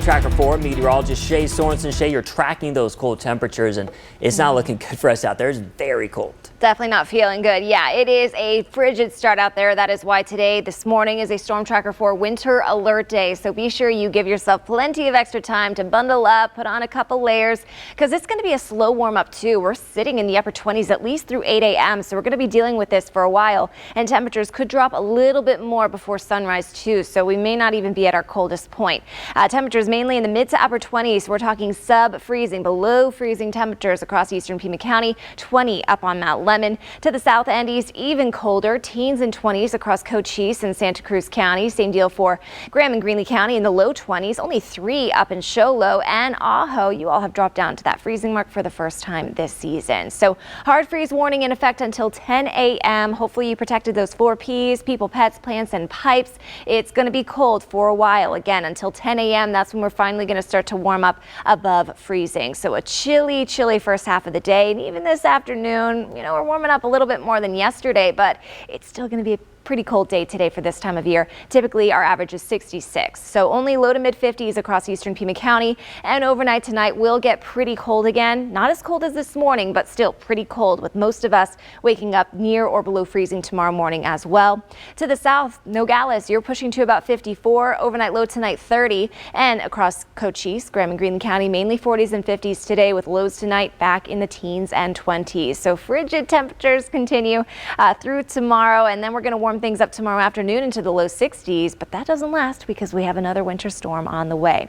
Tracker 4 meteorologist Shay Sorensen. Shay, you're tracking those cold temperatures, and it's not looking good for us out there. It's very cold. Definitely not feeling good. Yeah, it is a frigid start out there. That is why this morning is a Storm Tracker 4 winter alert day. So be sure you give yourself plenty of extra time to bundle up, put on a couple layers, because it's going to be a slow warm up too. We're sitting in the upper 20s at least through 8 a.m. So we're going to be dealing with this for a while, and temperatures could drop a little bit more before sunrise too. So we may not even be at our coldest point. Temperatures mainly in the mid to upper 20s. We're talking sub-freezing, below freezing temperatures across eastern Pima County, 20 up on Mount Lemon. To the south and east, even colder, teens and 20s across Cochise and Santa Cruz County. Same deal for Graham and Greeley County in the low 20s, only 3 up in Show Low and Ajo. You all have dropped down to that freezing mark for the first time this season. So hard freeze warning in effect until 10 a.m. Hopefully you protected those 4 Ps, people, pets, plants, and pipes. It's going to be cold for a while. Again, until 10 a.m. That's when we're finally going to start to warm up above freezing. So a chilly first half of the day. And even this afternoon, we're warming up a little bit more than yesterday, but it's still going to be a pretty cold day today for this time of year. Typically our average is 66, so only low to mid 50s across eastern Pima County, and overnight tonight will get pretty cold again. Not as cold as this morning, but still pretty cold, with most of us waking up near or below freezing tomorrow morning as well. To the south, Nogales, you're pushing to about 54, overnight low tonight 30, and across Cochise, Graham and Greeley County, mainly 40s and 50s today, with lows tonight back in the teens and 20s. So frigid temperatures continue through tomorrow, and then we're going to warm things up tomorrow afternoon into the low 60s, but that doesn't last because we have another winter storm on the way.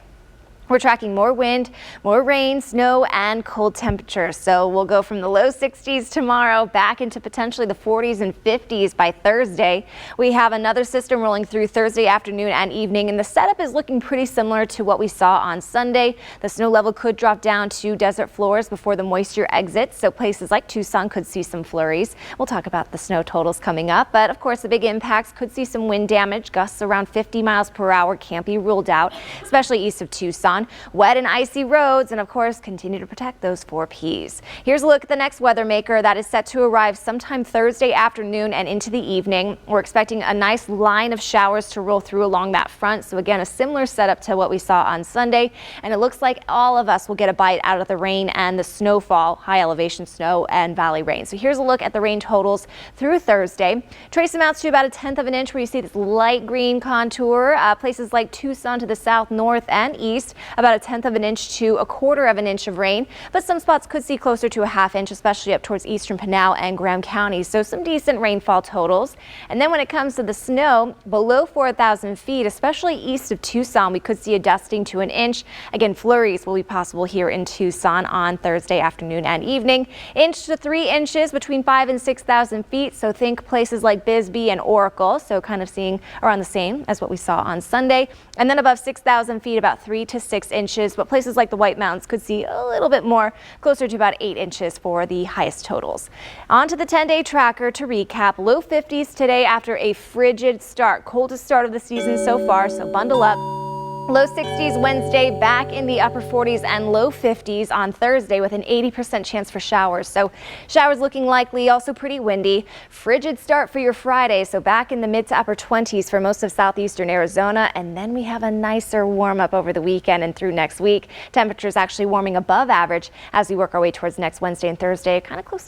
We're tracking more wind, more rain, snow, and cold temperatures. So we'll go from the low 60s tomorrow back into potentially the 40s and 50s by Thursday. We have another system rolling through Thursday afternoon and evening, and the setup is looking pretty similar to what we saw on Sunday. The snow level could drop down to desert floors before the moisture exits, so places like Tucson could see some flurries. We'll talk about the snow totals coming up, but of course the big impacts could see some wind damage. Gusts around 50 miles per hour can't be ruled out, especially east of Tucson. Wet and icy roads, and of course continue to protect those 4 Ps. Here's a look at the next weather maker that is set to arrive sometime Thursday afternoon and into the evening. We're expecting a nice line of showers to roll through along that front. So again, a similar setup to what we saw on Sunday, and it looks like all of us will get a bite out of the rain and the snowfall, high elevation snow and valley rain. So here's a look at the rain totals through Thursday. Trace amounts to about 1/10 of an inch, where you see this light green contour. Places like Tucson to the south, north, and east, about 1/10 of an inch to 1/4 of an inch of rain, but some spots could see closer to 1/2 inch, especially up towards eastern Pinal and Graham County. So some decent rainfall totals. And then when it comes to the snow, below 4,000 feet, especially east of Tucson, we could see a dusting to 1 inch. Again, flurries will be possible here in Tucson on Thursday afternoon and evening. 1 to 3 inches between 5,000 and 6,000 feet. So think places like Bisbee and Oracle. So kind of seeing around the same as what we saw on Sunday. And then above 6,000 feet, about 3 to 6 inches. But places like the White Mountains could see a little bit more, closer to about 8 inches for the highest totals. On to the 10-day tracker to recap. Low 50s today after a frigid start. Coldest start of the season so far, so bundle up. Low 60s Wednesday, back in the upper 40s and low 50s on Thursday, with an 80% chance for showers. So showers looking likely, also pretty windy. Frigid start for your Friday, so back in the mid to upper 20s for most of southeastern Arizona. And then we have a nicer warm up over the weekend and through next week. Temperatures actually warming above average as we work our way towards next Wednesday and Thursday, kind of close to